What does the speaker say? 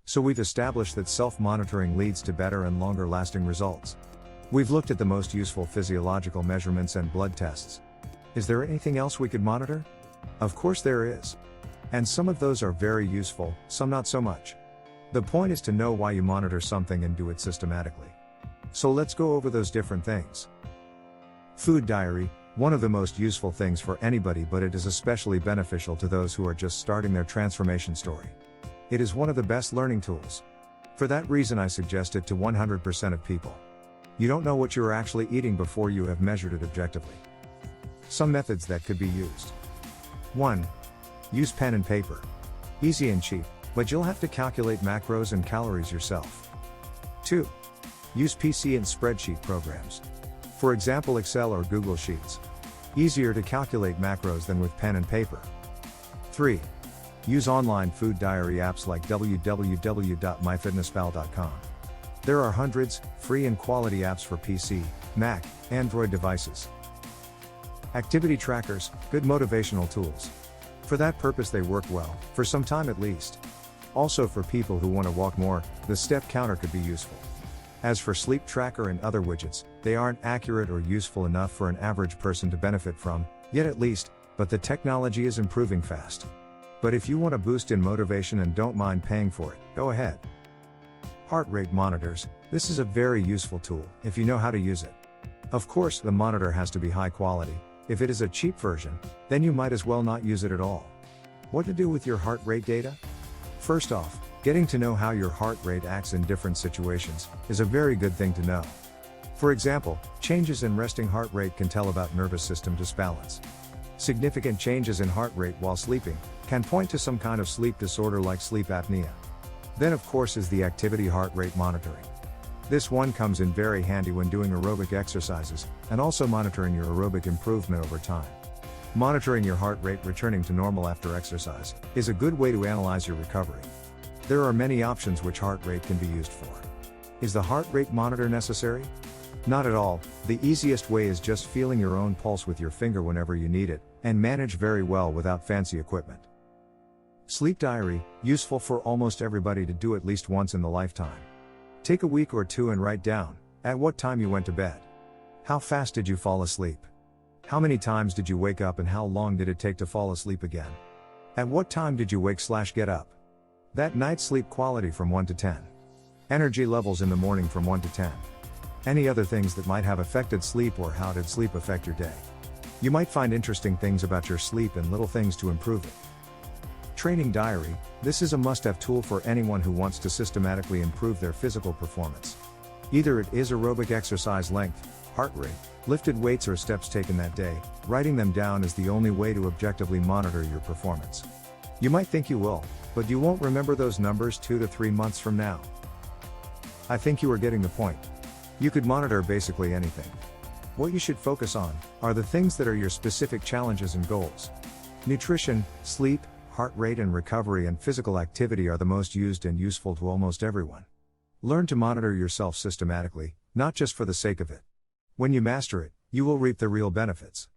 So we've established that self-monitoring leads to better and longer-lasting results. We've looked at the most useful physiological measurements and blood tests. Is there anything else we could monitor? Of course there is. And some of those are very useful, some not so much. The point is to know why you monitor something and do it systematically. So let's go over those different things. Food diary, one of the most useful things for anybody, but it is especially beneficial to those who are just starting their transformation story. It is one of the best learning tools. For that reason I suggest it to 100% of people. You don't know what you are actually eating before you have measured it objectively. Some methods that could be used. 1. Use pen and paper. Easy and cheap, but you'll have to calculate macros and calories yourself. 2. Use PC and spreadsheet programs. For example, Excel or Google Sheets. Easier to calculate macros than with pen and paper. 3. Use online food diary apps like www.myfitnesspal.com. There are hundreds, free and quality apps for PC, Mac, Android devices. Activity trackers, good motivational tools. For that purpose they work well, for some time at least. Also for people who want to walk more, the step counter could be useful. As for sleep tracker and other widgets, they aren't accurate or useful enough for an average person to benefit from, yet at least, but the technology is improving fast. But if you want a boost in motivation and don't mind paying for it, go ahead. Heart rate monitors, this is a very useful tool, if you know how to use it. Of course, the monitor has to be high quality. If it is a cheap version, then you might as well not use it at all. What to do with your heart rate data? First off, getting to know how your heart rate acts in different situations is a very good thing to know. For example, changes in resting heart rate can tell about nervous system disbalance. Significant changes in heart rate while sleeping can point to some kind of sleep disorder like sleep apnea. Then of course is the activity heart rate monitoring. This one comes in very handy when doing aerobic exercises, and also monitoring your aerobic improvement over time. Monitoring your heart rate returning to normal after exercise is a good way to analyze your recovery. There are many options which heart rate can be used for. Is the heart rate monitor necessary? Not at all. The easiest way is just feeling your own pulse with your finger whenever you need it, and manage very well without fancy equipment. Sleep diary, useful for almost everybody to do at least once in the lifetime. Take a week or two and write down, at what time you went to bed. How fast did you fall asleep? How many times did you wake up and how long did it take to fall asleep again? At what time did you wake/get up? That night's sleep quality from 1 to 10. Energy levels in the morning from 1 to 10. Any other things that might have affected sleep, or how did sleep affect your day? You might find interesting things about your sleep and little things to improve it. Training diary, this is a must-have tool for anyone who wants to systematically improve their physical performance. Either it is aerobic exercise length, heart rate, lifted weights or steps taken that day. Writing them down is the only way to objectively monitor your performance. You might think you will, but you won't remember those numbers 2 to 3 months from now. I think you are getting the point. You could monitor basically anything. What you should focus on are the things that are your specific challenges and goals. Nutrition, sleep, heart rate and recovery and physical activity are the most used and useful to almost everyone. Learn to monitor yourself systematically, not just for the sake of it. When you master it, you will reap the real benefits.